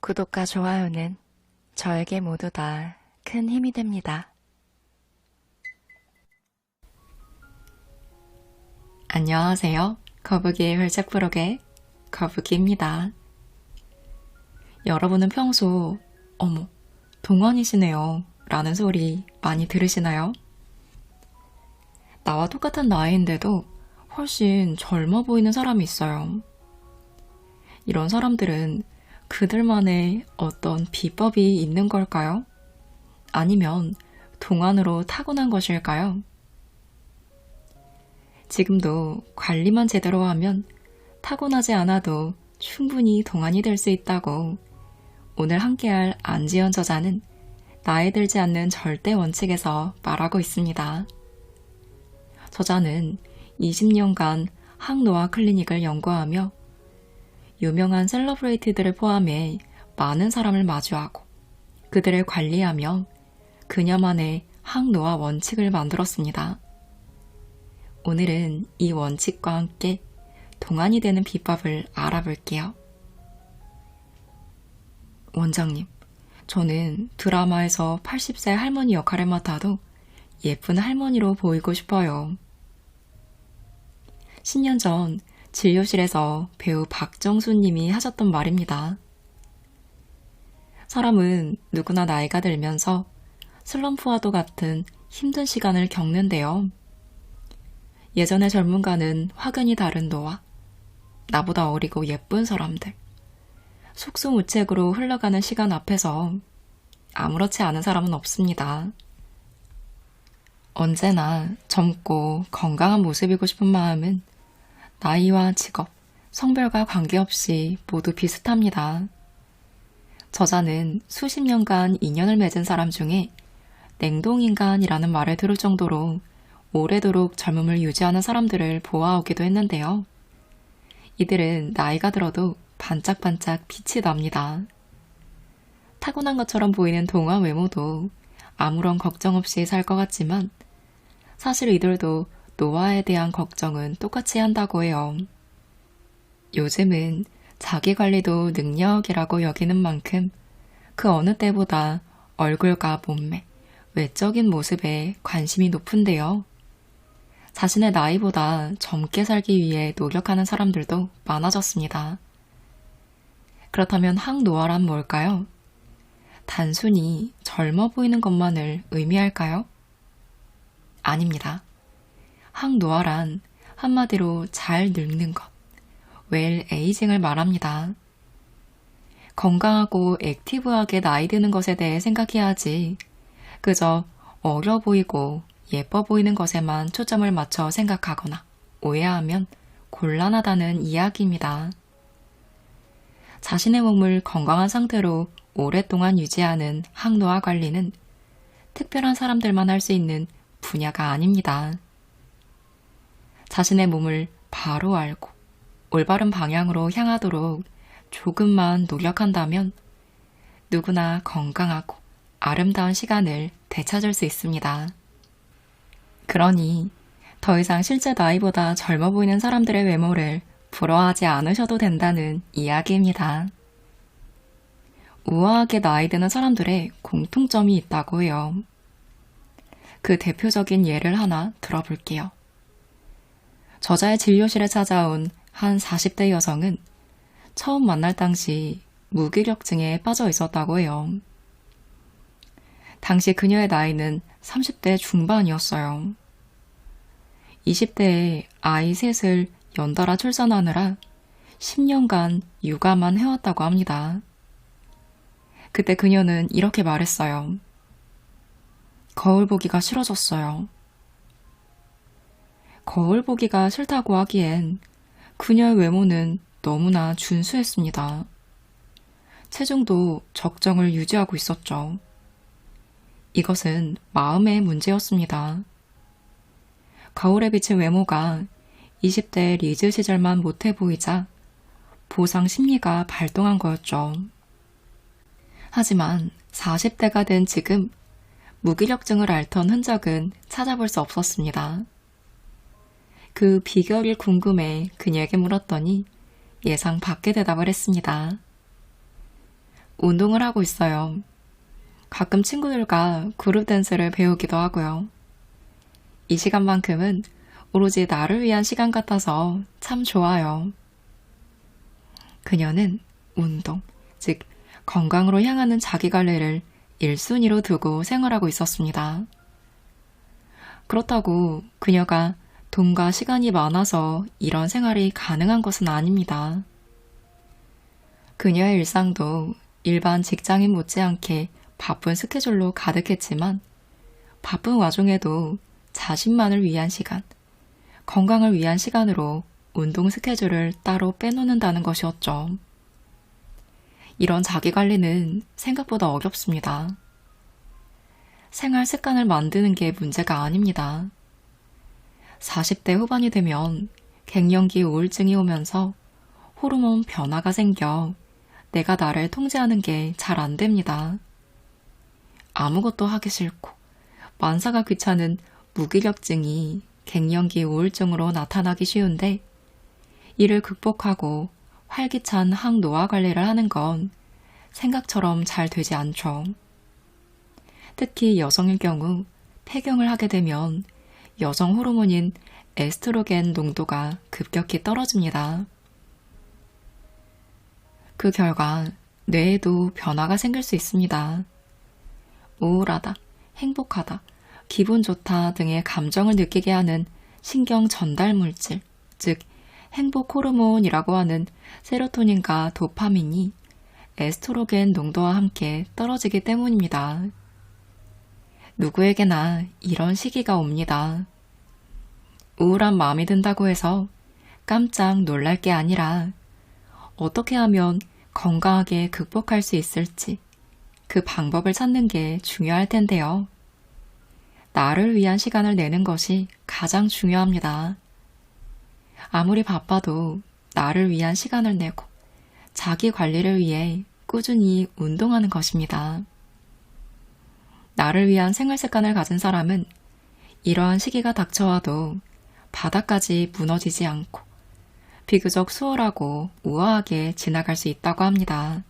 구독과 좋아요는 저에게 모두 다 큰 힘이 됩니다. 안녕하세요. 거북이의 홀짝 부록의 거북이입니다. 여러분은 평소 어머, 동안이시네요 라는 소리 많이 들으시나요? 나와 똑같은 나이인데도 훨씬 젊어 보이는 사람이 있어요. 이런 사람들은 그들만의 어떤 비법이 있는 걸까요? 아니면 동안으로 타고난 것일까요? 지금도 관리만 제대로 하면 타고나지 않아도 충분히 동안이 될 수 있다고 오늘 함께할 안지연 저자는 나이 들지 않는 절대 원칙에서 말하고 있습니다. 저자는 20년간 항노화 클리닉을 연구하며 유명한 셀러브레이티들을 포함해 많은 사람을 마주하고 그들을 관리하며 그녀만의 항노화 원칙을 만들었습니다. 오늘은 이 원칙과 함께 동안이 되는 비법을 알아볼게요. 원장님, 저는 드라마에서 80세 할머니 역할을 맡아도 예쁜 할머니로 보이고 싶어요. 10년 전 진료실에서 배우 박정수님이 하셨던 말입니다. 사람은 누구나 나이가 들면서 슬럼프와도 같은 힘든 시간을 겪는데요. 예전의 젊은가는 확연히 다른 너와 나보다 어리고 예쁜 사람들, 속수무책으로 흘러가는 시간 앞에서 아무렇지 않은 사람은 없습니다. 언제나 젊고 건강한 모습이고 싶은 마음은 나이와 직업, 성별과 관계없이 모두 비슷합니다. 저자는 수십 년간 인연을 맺은 사람 중에 냉동인간이라는 말을 들을 정도로 오래도록 젊음을 유지하는 사람들을 보아오기도 했는데요. 이들은 나이가 들어도 반짝반짝 빛이 납니다. 타고난 것처럼 보이는 동안 외모도 아무런 걱정 없이 살 것 같지만 사실 이들도 노화에 대한 걱정은 똑같이 한다고 해요. 요즘은 자기관리도 능력이라고 여기는 만큼 그 어느 때보다 얼굴과 몸매, 외적인 모습에 관심이 높은데요. 자신의 나이보다 젊게 살기 위해 노력하는 사람들도 많아졌습니다. 그렇다면 항노화란 뭘까요? 단순히 젊어 보이는 것만을 의미할까요? 아닙니다. 항노화란 한마디로 잘 늙는 것, 웰 에이징을 말합니다. 건강하고 액티브하게 나이 드는 것에 대해 생각해야지 그저 어려 보이고 예뻐 보이는 것에만 초점을 맞춰 생각하거나 오해하면 곤란하다는 이야기입니다. 자신의 몸을 건강한 상태로 오랫동안 유지하는 항노화 관리는 특별한 사람들만 할 수 있는 분야가 아닙니다. 자신의 몸을 바로 알고 올바른 방향으로 향하도록 조금만 노력한다면 누구나 건강하고 아름다운 시간을 되찾을 수 있습니다. 그러니 더 이상 실제 나이보다 젊어 보이는 사람들의 외모를 부러워하지 않으셔도 된다는 이야기입니다. 우아하게 나이 드는 사람들의 공통점이 있다고 해요. 그 대표적인 예를 하나 들어볼게요. 저자의 진료실에 찾아온 한 40대 여성은 처음 만날 당시 무기력증에 빠져 있었다고 해요. 당시 그녀의 나이는 30대 중반이었어요. 20대에 아이 셋을 연달아 출산하느라 10년간 육아만 해왔다고 합니다. 그때 그녀는 이렇게 말했어요. 거울 보기가 싫어졌어요. 거울 보기가 싫다고 하기엔 그녀의 외모는 너무나 준수했습니다. 체중도 적정을 유지하고 있었죠. 이것은 마음의 문제였습니다. 거울에 비친 외모가 20대 리즈 시절만 못해 보이자 보상 심리가 발동한 거였죠. 하지만 40대가 된 지금 무기력증을 앓던 흔적은 찾아볼 수 없었습니다. 그 비결이 궁금해 그녀에게 물었더니 예상 밖의 대답을 했습니다. 운동을 하고 있어요. 가끔 친구들과 그룹 댄스를 배우기도 하고요. 이 시간만큼은 오로지 나를 위한 시간 같아서 참 좋아요. 그녀는 운동, 즉 건강으로 향하는 자기관리를 1순위로 두고 생활하고 있었습니다. 그렇다고 그녀가 돈과 시간이 많아서 이런 생활이 가능한 것은 아닙니다. 그녀의 일상도 일반 직장인 못지않게 바쁜 스케줄로 가득했지만 바쁜 와중에도 자신만을 위한 시간, 건강을 위한 시간으로 운동 스케줄을 따로 빼놓는다는 것이었죠. 이런 자기관리는 생각보다 어렵습니다. 생활 습관을 만드는 게 문제가 아닙니다. 40대 후반이 되면 갱년기 우울증이 오면서 호르몬 변화가 생겨 내가 나를 통제하는 게 잘 안 됩니다. 아무것도 하기 싫고 만사가 귀찮은 무기력증이 갱년기 우울증으로 나타나기 쉬운데 이를 극복하고 활기찬 항노화 관리를 하는 건 생각처럼 잘 되지 않죠. 특히 여성일 경우 폐경을 하게 되면 여성 호르몬인 에스트로겐 농도가 급격히 떨어집니다. 그 결과 뇌에도 변화가 생길 수 있습니다. 우울하다, 행복하다, 기분 좋다 등의 감정을 느끼게 하는 신경 전달 물질, 즉 행복 호르몬이라고 하는 세로토닌과 도파민이 에스트로겐 농도와 함께 떨어지기 때문입니다. 누구에게나 이런 시기가 옵니다. 우울한 마음이 든다고 해서 깜짝 놀랄 게 아니라 어떻게 하면 건강하게 극복할 수 있을지 그 방법을 찾는 게 중요할 텐데요. 나를 위한 시간을 내는 것이 가장 중요합니다. 아무리 바빠도 나를 위한 시간을 내고 자기 관리를 위해 꾸준히 운동하는 것입니다. 나를 위한 생활 습관을 가진 사람은 이러한 시기가 닥쳐와도 바닥까지 무너지지 않고 비교적 수월하고 우아하게 지나갈 수 있다고 합니다.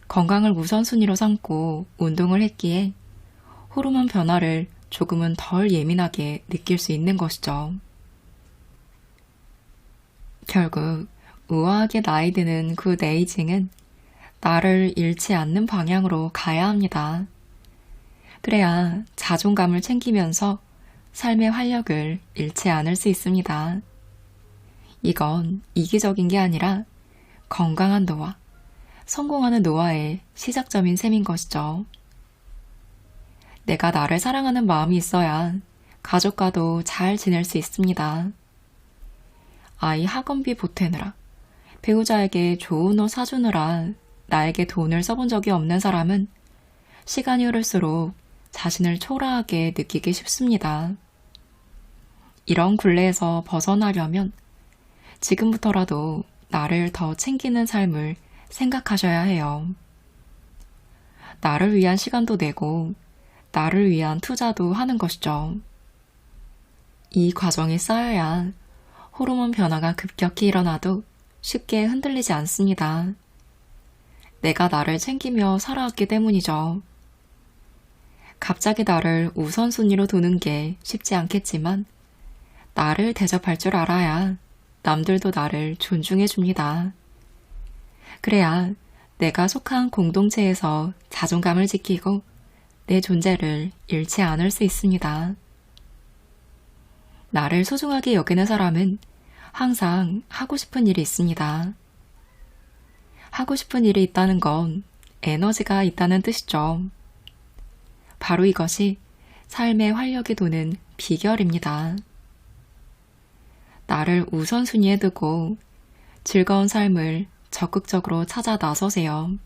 건강을 우선순위로 삼고 운동을 했기에 호르몬 변화를 조금은 덜 예민하게 느낄 수 있는 것이죠. 결국 우아하게 나이 드는 굿 에이징은 나를 잃지 않는 방향으로 가야 합니다. 그래야 자존감을 챙기면서 삶의 활력을 잃지 않을 수 있습니다. 이건 이기적인 게 아니라 건강한 노화, 성공하는 노화의 시작점인 셈인 것이죠. 내가 나를 사랑하는 마음이 있어야 가족과도 잘 지낼 수 있습니다. 아이 학원비 보태느라, 배우자에게 좋은 옷 사주느라 나에게 돈을 써본 적이 없는 사람은 시간이 흐를수록 자신을 초라하게 느끼기 쉽습니다. 이런 굴레에서 벗어나려면 지금부터라도 나를 더 챙기는 삶을 생각하셔야 해요. 나를 위한 시간도 내고 나를 위한 투자도 하는 것이죠. 이 과정이 쌓여야 호르몬 변화가 급격히 일어나도 쉽게 흔들리지 않습니다. 내가 나를 챙기며 살아왔기 때문이죠. 갑자기 나를 우선순위로 두는 게 쉽지 않겠지만 나를 대접할 줄 알아야 남들도 나를 존중해 줍니다. 그래야 내가 속한 공동체에서 자존감을 지키고 내 존재를 잃지 않을 수 있습니다. 나를 소중하게 여기는 사람은 항상 하고 싶은 일이 있습니다. 하고 싶은 일이 있다는 건 에너지가 있다는 뜻이죠. 바로 이것이 삶의 활력이 도는 비결입니다. 나를 우선순위에 두고 즐거운 삶을 적극적으로 찾아 나서세요.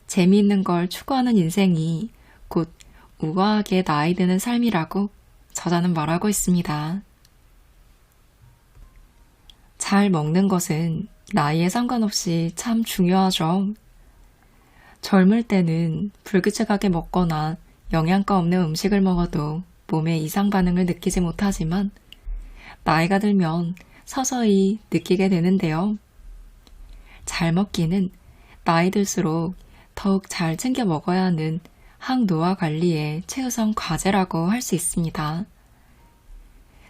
재미있는 걸 추구하는 인생이 곧 우아하게 나이 드는 삶이라고 저자는 말하고 있습니다. 잘 먹는 것은 나이에 상관없이 참 중요하죠. 젊을 때는 불규칙하게 먹거나 영양가 없는 음식을 먹어도 몸에 이상 반응을 느끼지 못하지만 나이가 들면 서서히 느끼게 되는데요. 잘 먹기는 나이 들수록 더욱 잘 챙겨 먹어야 하는 항노화 관리의 최우선 과제라고 할 수 있습니다.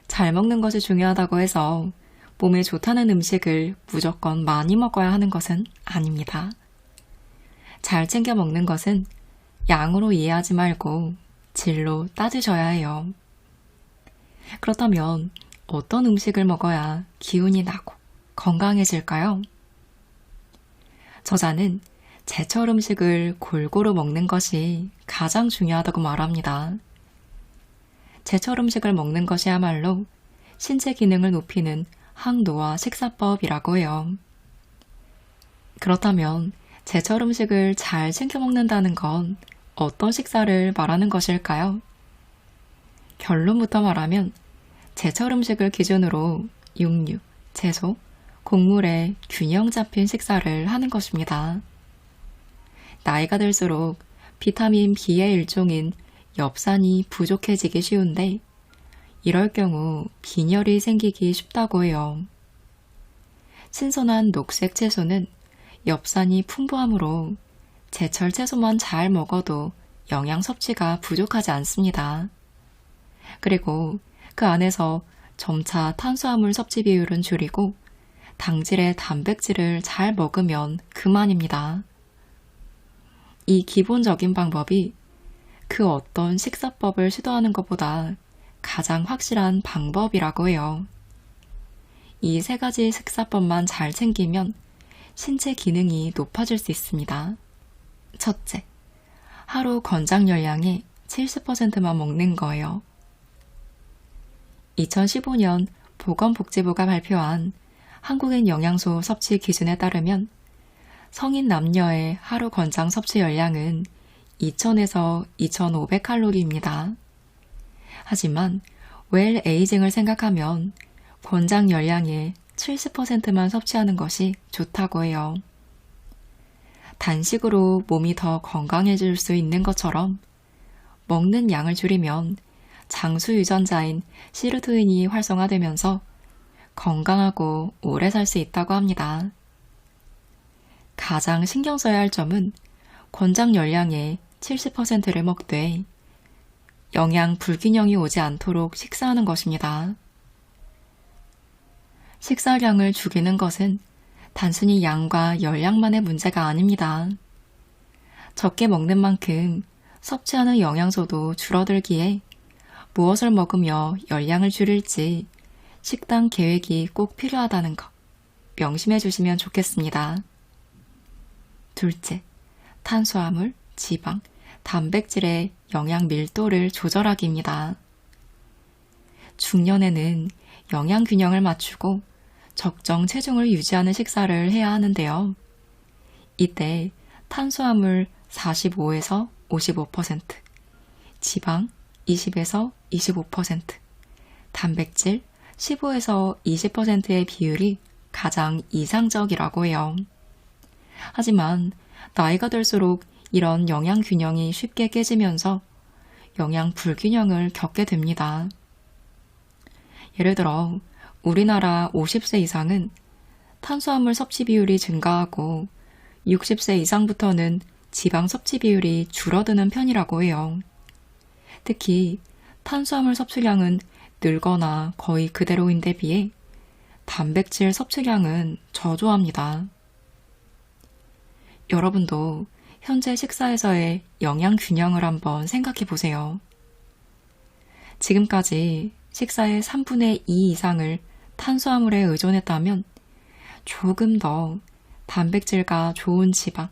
잘 먹는 것이 중요하다고 해서 몸에 좋다는 음식을 무조건 많이 먹어야 하는 것은 아닙니다. 잘 챙겨 먹는 것은 양으로 이해하지 말고 질로 따지셔야 해요. 그렇다면 어떤 음식을 먹어야 기운이 나고 건강해질까요? 저자는 제철 음식을 골고루 먹는 것이 가장 중요하다고 말합니다. 제철 음식을 먹는 것이야말로 신체 기능을 높이는 항노화 식사법이라고 해요. 그렇다면 제철 음식을 잘 챙겨 먹는다는 건 어떤 식사를 말하는 것일까요? 결론부터 말하면 제철 음식을 기준으로 육류, 채소, 곡물의 균형 잡힌 식사를 하는 것입니다. 나이가 들수록 비타민 B의 일종인 엽산이 부족해지기 쉬운데 이럴 경우 빈혈이 생기기 쉽다고 해요. 신선한 녹색 채소는 엽산이 풍부하므로 제철 채소만 잘 먹어도 영양 섭취가 부족하지 않습니다. 그리고 그 안에서 점차 탄수화물 섭취 비율은 줄이고 당질의 단백질을 잘 먹으면 그만입니다. 이 기본적인 방법이 그 어떤 식사법을 시도하는 것보다 가장 확실한 방법이라고 해요. 이 세 가지 식사법만 잘 챙기면 신체 기능이 높아질 수 있습니다. 첫째, 하루 권장 열량의 70%만 먹는 거예요. 2015년 보건복지부가 발표한 한국인 영양소 섭취 기준에 따르면 성인 남녀의 하루 권장 섭취 열량은 2000에서 2500칼로리입니다. 하지만 웰 에이징을 생각하면 권장 열량의 70%만 섭취하는 것이 좋다고 해요. 단식으로 몸이 더 건강해질 수 있는 것처럼 먹는 양을 줄이면 장수 유전자인 시르토인이 활성화되면서 건강하고 오래 살 수 있다고 합니다. 가장 신경 써야 할 점은 권장 열량의 70%를 먹되 영양 불균형이 오지 않도록 식사하는 것입니다. 식사량을 줄이는 것은 단순히 양과 열량만의 문제가 아닙니다. 적게 먹는 만큼 섭취하는 영양소도 줄어들기에 무엇을 먹으며 열량을 줄일지 식단 계획이 꼭 필요하다는 것 명심해 주시면 좋겠습니다. 둘째, 탄수화물, 지방, 단백질의 영양 밀도를 조절하기입니다. 중년에는 영양 균형을 맞추고 적정 체중을 유지하는 식사를 해야 하는데요. 이때 탄수화물 45에서 55%, 지방 20에서 25%, 단백질 15에서 20%의 비율이 가장 이상적이라고 해요. 하지만 나이가 들수록 이런 영양 균형이 쉽게 깨지면서 영양 불균형을 겪게 됩니다. 예를 들어 우리나라 50세 이상은 탄수화물 섭취 비율이 증가하고 60세 이상부터는 지방 섭취 비율이 줄어드는 편이라고 해요. 특히 탄수화물 섭취량은 늘거나 거의 그대로인 데 비해 단백질 섭취량은 저조합니다. 여러분도 현재 식사에서의 영양 균형을 한번 생각해 보세요. 지금까지 식사의 3분의 2 이상을 탄수화물에 의존했다면 조금 더 단백질과 좋은 지방,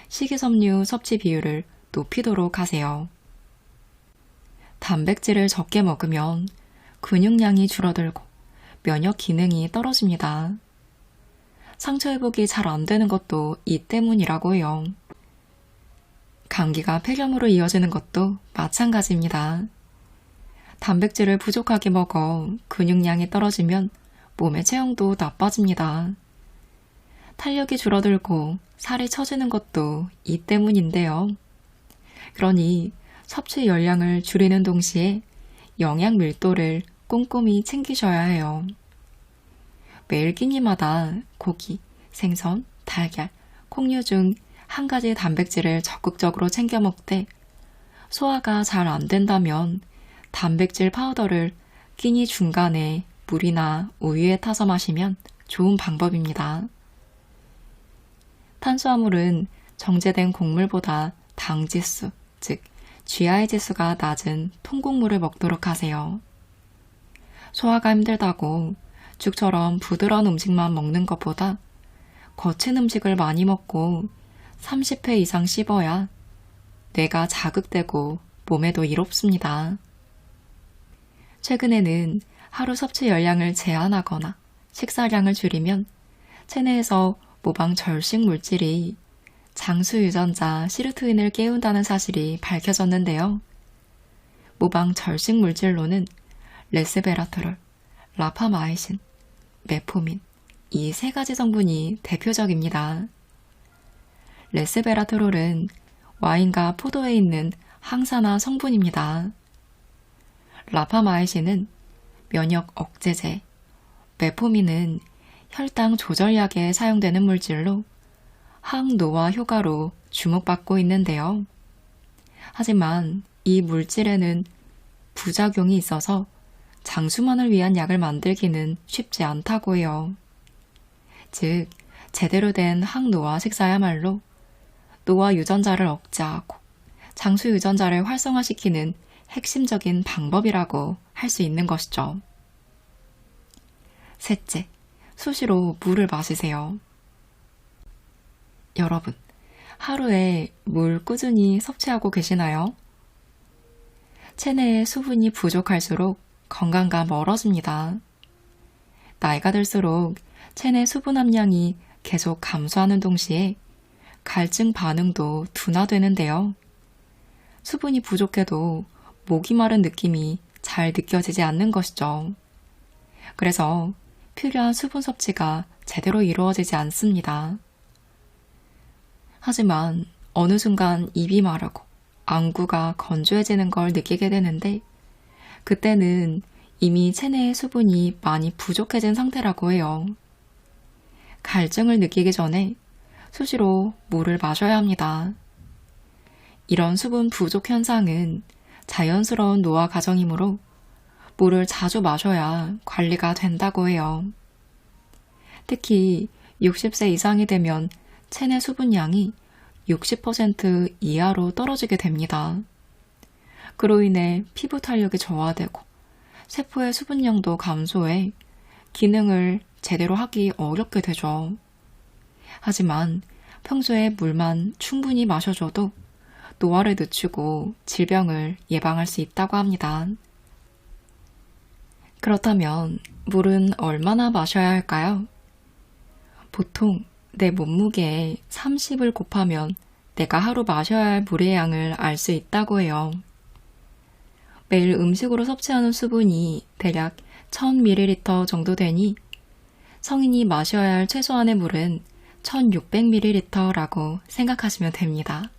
식이섬유 섭취 비율을 높이도록 하세요. 단백질을 적게 먹으면 근육량이 줄어들고 면역 기능이 떨어집니다. 상처 회복이 잘 안 되는 것도 이 때문이라고 해요. 감기가 폐렴으로 이어지는 것도 마찬가지입니다. 단백질을 부족하게 먹어 근육량이 떨어지면 몸의 체형도 나빠집니다. 탄력이 줄어들고 살이 처지는 것도 이 때문인데요. 그러니 섭취 열량을 줄이는 동시에 영양 밀도를 꼼꼼히 챙기셔야 해요. 매일 끼니마다 고기, 생선, 달걀, 콩류 중 한 가지 단백질을 적극적으로 챙겨 먹되 소화가 잘 안 된다면 단백질 파우더를 끼니 중간에 물이나 우유에 타서 마시면 좋은 방법입니다. 탄수화물은 정제된 곡물보다 당지수, 즉 GI 지수가 낮은 통곡물을 먹도록 하세요. 소화가 힘들다고 죽처럼 부드러운 음식만 먹는 것보다 거친 음식을 많이 먹고 30회 이상 씹어야 뇌가 자극되고 몸에도 이롭습니다. 최근에는 하루 섭취 열량을 제한하거나 식사량을 줄이면 체내에서 모방 절식 물질이 장수 유전자 시르트윈을 깨운다는 사실이 밝혀졌는데요. 모방 절식 물질로는 레스베라트롤, 라파마이신, 메포민 이 세 가지 성분이 대표적입니다. 레스베라트롤은 와인과 포도에 있는 항산화 성분입니다. 라파마이신은 면역 억제제, 메포민은 혈당 조절약에 사용되는 물질로 항노화 효과로 주목받고 있는데요. 하지만 이 물질에는 부작용이 있어서 장수만을 위한 약을 만들기는 쉽지 않다고 해요. 즉, 제대로 된 항노화 식사야말로 노화 유전자를 억제하고 장수 유전자를 활성화시키는 핵심적인 방법이라고 할 수 있는 것이죠. 셋째, 수시로 물을 마시세요. 여러분, 하루에 물 꾸준히 섭취하고 계시나요? 체내에 수분이 부족할수록 건강과 멀어집니다. 나이가 들수록 체내 수분 함량이 계속 감소하는 동시에 갈증 반응도 둔화되는데요. 수분이 부족해도 목이 마른 느낌이 잘 느껴지지 않는 것이죠. 그래서 필요한 수분 섭취가 제대로 이루어지지 않습니다. 하지만 어느 순간 입이 마르고 안구가 건조해지는 걸 느끼게 되는데 그때는 이미 체내의 수분이 많이 부족해진 상태라고 해요. 갈증을 느끼기 전에 수시로 물을 마셔야 합니다. 이런 수분 부족 현상은 자연스러운 노화 과정이므로 물을 자주 마셔야 관리가 된다고 해요. 특히 60세 이상이 되면 체내 수분량이 60% 이하로 떨어지게 됩니다. 그로 인해 피부 탄력이 저하되고 세포의 수분량도 감소해 기능을 제대로 하기 어렵게 되죠. 하지만 평소에 물만 충분히 마셔줘도 노화를 늦추고 질병을 예방할 수 있다고 합니다. 그렇다면 물은 얼마나 마셔야 할까요? 보통 내 몸무게에 30을 곱하면 내가 하루 마셔야 할 물의 양을 알 수 있다고 해요. 매일 음식으로 섭취하는 수분이 대략 1000ml 정도 되니 성인이 마셔야 할 최소한의 물은 1600ml라고 생각하시면 됩니다.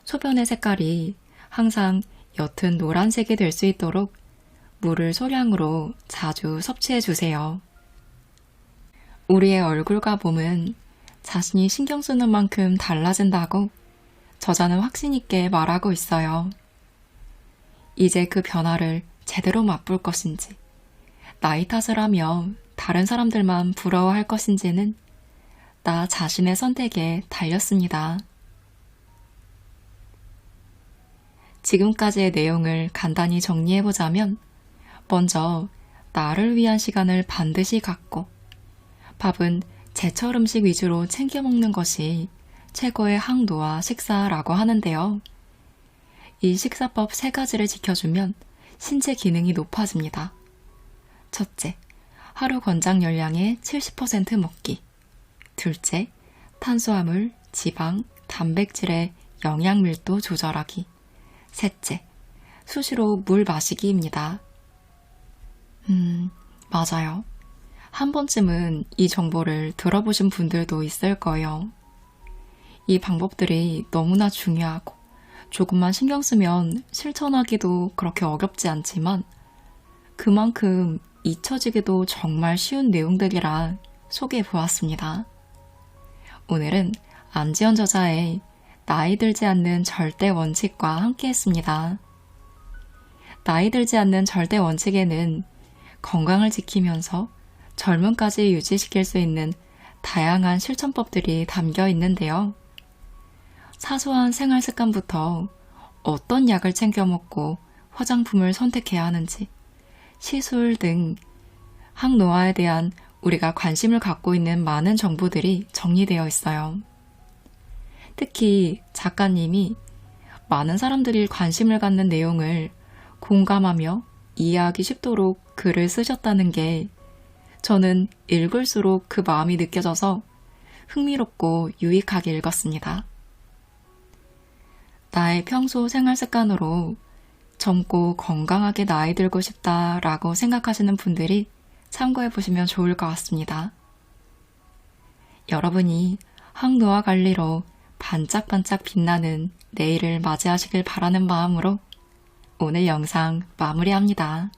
소변의 색깔이 항상 옅은 노란색이 될 수 있도록 물을 소량으로 자주 섭취해 주세요. 우리의 얼굴과 몸은 자신이 신경 쓰는 만큼 달라진다고 저자는 확신 있게 말하고 있어요. 이제 그 변화를 제대로 맛볼 것인지, 나이 탓을 하며 다른 사람들만 부러워할 것인지는 나 자신의 선택에 달렸습니다. 지금까지의 내용을 간단히 정리해보자면, 먼저 나를 위한 시간을 반드시 갖고 밥은 제철 음식 위주로 챙겨 먹는 것이 최고의 항노화 식사라고 하는데요. 이 식사법 3가지를 지켜주면 신체 기능이 높아집니다. 첫째, 하루 권장 열량의 70% 먹기. 둘째, 탄수화물, 지방, 단백질의 영양 밀도 조절하기. 셋째, 수시로 물 마시기입니다. 맞아요. 한 번쯤은 이 정보를 들어보신 분들도 있을 거예요. 이 방법들이 너무나 중요하고 조금만 신경 쓰면 실천하기도 그렇게 어렵지 않지만 그만큼 잊혀지기도 정말 쉬운 내용들이라 소개해 보았습니다. 오늘은 안지연 저자의 나이 들지 않는 절대 원칙과 함께 했습니다. 나이 들지 않는 절대 원칙에는 건강을 지키면서 젊음까지 유지시킬 수 있는 다양한 실천법들이 담겨 있는데요. 사소한 생활 습관부터 어떤 약을 챙겨 먹고 화장품을 선택해야 하는지, 시술 등 항노화에 대한 우리가 관심을 갖고 있는 많은 정보들이 정리되어 있어요. 특히 작가님이 많은 사람들이 관심을 갖는 내용을 공감하며 이해하기 쉽도록 글을 쓰셨다는 게 저는 읽을수록 그 마음이 느껴져서 흥미롭고 유익하게 읽었습니다. 나의 평소 생활 습관으로 젊고 건강하게 나이 들고 싶다라고 생각하시는 분들이 참고해 보시면 좋을 것 같습니다. 여러분이 항노화 관리로 반짝반짝 빛나는 내일을 맞이하시길 바라는 마음으로 오늘 영상 마무리합니다.